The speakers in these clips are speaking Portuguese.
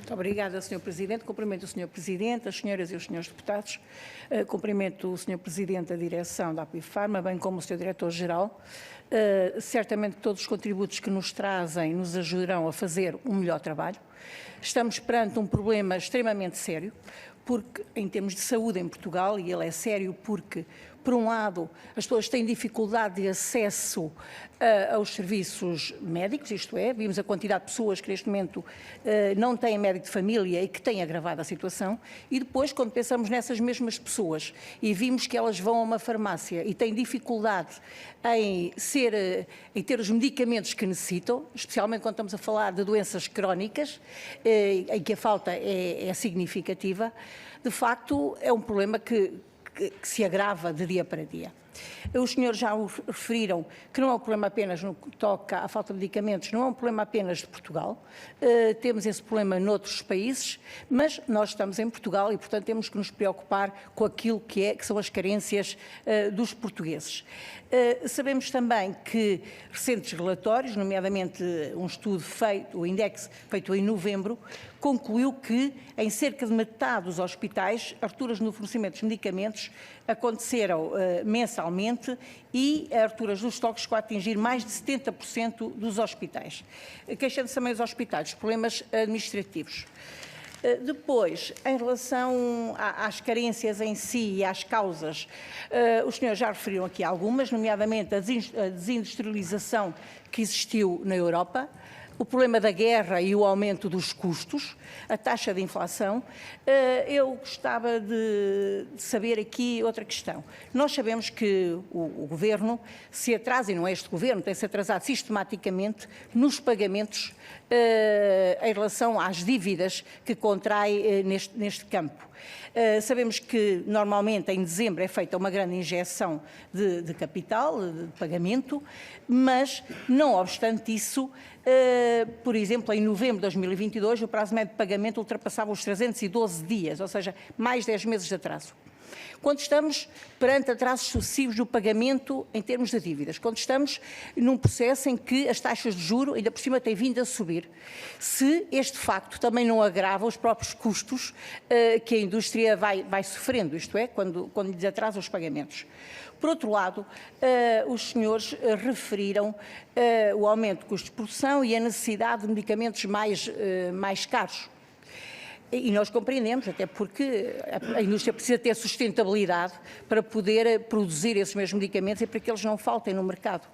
Muito obrigada, Sr. Presidente. Cumprimento o Sr. Presidente, as senhoras e os senhores deputados. Cumprimento o Sr. Presidente da direção da Apifarma, bem como o Sr. Diretor-Geral. Certamente que todos os contributos que nos trazem nos ajudarão a fazer um melhor trabalho. Estamos perante um problema extremamente sério, porque em termos de saúde em Portugal, e ele é sério porque, por um lado, as pessoas têm dificuldade de acesso aos serviços médicos, isto é, vimos a quantidade de pessoas que neste momento não têm médico de família e que têm agravado a situação, e depois, quando pensamos nessas mesmas pessoas e vimos que elas vão a uma farmácia e têm dificuldade em ter os medicamentos que necessitam, especialmente quando estamos a falar de doenças crónicas, em que a falta é significativa, de facto é um problema que se agrava de dia para dia. Os senhores já o referiram que não é um problema apenas no que toca à falta de medicamentos, não é um problema apenas de Portugal, temos esse problema noutros países, mas nós estamos em Portugal e, portanto, temos que nos preocupar com aquilo que são as carências dos portugueses. Sabemos também que recentes relatórios, nomeadamente um estudo feito, o INDEX, feito em novembro, concluiu que em cerca de metade dos hospitais, rupturas no fornecimento dos medicamentos aconteceram mensalmente e rupturas dos estoques chegou a atingir mais de 70% dos hospitais. Queixando-se também os hospitais, problemas administrativos. Depois, em relação às carências em si e às causas, os senhores já referiram aqui algumas, nomeadamente a desindustrialização que existiu na Europa, o problema da guerra e o aumento dos custos, a taxa de inflação. Eu gostava de saber aqui outra questão. Nós sabemos que o Governo se atrasa, e não é este Governo, tem-se atrasado sistematicamente nos pagamentos em relação às dívidas que contrai neste campo. Sabemos que normalmente em dezembro é feita uma grande injeção de capital, de pagamento, mas não obstante isso, por exemplo, em novembro de 2022 o prazo médio de pagamento ultrapassava os 312 dias, ou seja, mais 10 meses de atraso. Quando estamos perante atrasos sucessivos no pagamento em termos de dívidas, quando estamos num processo em que as taxas de juros ainda por cima têm vindo a subir, se este facto também não agrava os próprios custos que a indústria vai sofrendo, isto é, quando lhes atrasa os pagamentos. Por outro lado, os senhores referiram o aumento de custos de produção e a necessidade de medicamentos mais caros. E nós compreendemos, até porque a indústria precisa ter sustentabilidade para poder produzir esses mesmos medicamentos e para que eles não faltem no mercado.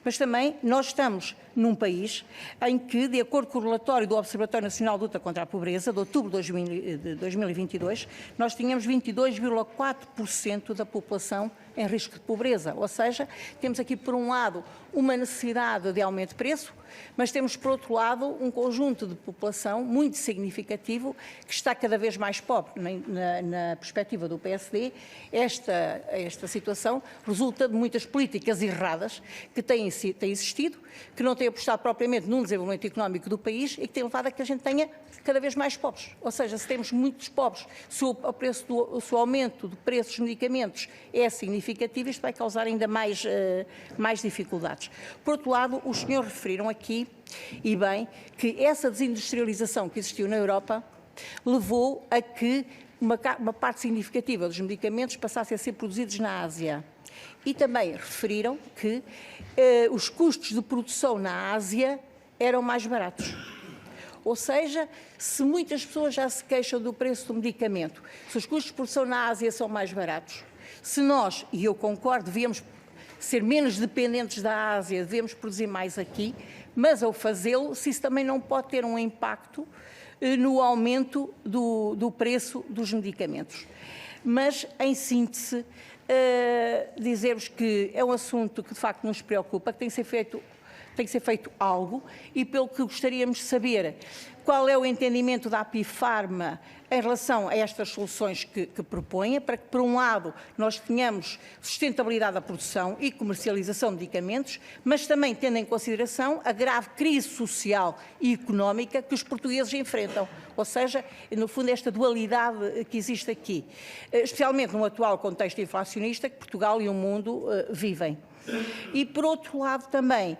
Mas também nós estamos num país em que, de acordo com o relatório do Observatório Nacional de Luta contra a Pobreza, de outubro de 2022, nós tínhamos 22,4% da população em risco de pobreza. Ou seja, temos aqui, por um lado, uma necessidade de aumento de preço, mas temos, por outro lado, um conjunto de população muito significativo que está cada vez mais pobre. Na perspectiva do PSD, esta situação resulta de muitas políticas erradas que têm existido, que não têm apostado propriamente num desenvolvimento económico do país e que têm levado a que a gente tenha cada vez mais pobres. Ou seja, se temos muitos pobres, se o aumento do preço dos medicamentos é significativo, isto vai causar ainda mais dificuldades. Por outro lado, os senhores referiram aqui, e bem, que essa desindustrialização que existiu na Europa levou a que uma parte significativa dos medicamentos passassem a ser produzidos na Ásia. E também referiram que os custos de produção na Ásia eram mais baratos. Ou seja, se muitas pessoas já se queixam do preço do medicamento, se os custos de produção na Ásia são mais baratos, se nós, e eu concordo, devíamos ser menos dependentes da Ásia, devemos produzir mais aqui, mas ao fazê-lo, se isso também não pode ter um impacto no aumento do preço dos medicamentos. Mas, em síntese, dizer-vos que é um assunto que de facto nos preocupa, que tem que ser feito algo, e pelo que gostaríamos de saber qual é o entendimento da Apifarma em relação a estas soluções que propõe, para que, por um lado, nós tenhamos sustentabilidade da produção e comercialização de medicamentos, mas também tendo em consideração a grave crise social e económica que os portugueses enfrentam. Ou seja, no fundo, esta dualidade que existe aqui, especialmente no atual contexto inflacionista que Portugal e o mundo vivem. E, por outro lado, também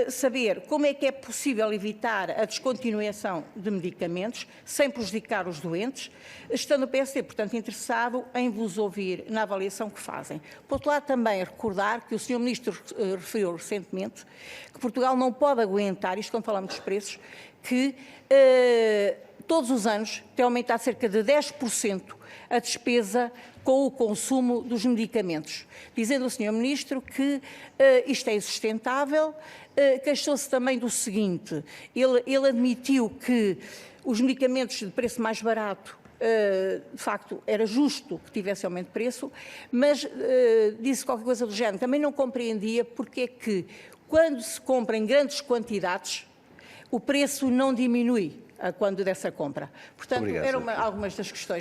saber como é que é possível evitar a descontinuação de medicamentos sem prejudicar os doentes, estando o PSD, portanto, interessado em vos ouvir na avaliação que fazem. Por outro lado, também recordar que o Sr. Ministro referiu recentemente que Portugal não pode aguentar, isto quando falamos dos preços, que todos os anos tem aumentado cerca de 10% a despesa com o consumo dos medicamentos. Dizendo o Sr. Ministro que isto é insustentável, queixou-se também do seguinte, ele admitiu que os medicamentos de preço mais barato, de facto, era justo que tivesse aumento de preço, mas disse qualquer coisa do género. Também não compreendia porque é que, quando se compra em grandes quantidades, o preço não diminui quando dessa compra. Portanto, Obrigado, eram algumas das questões.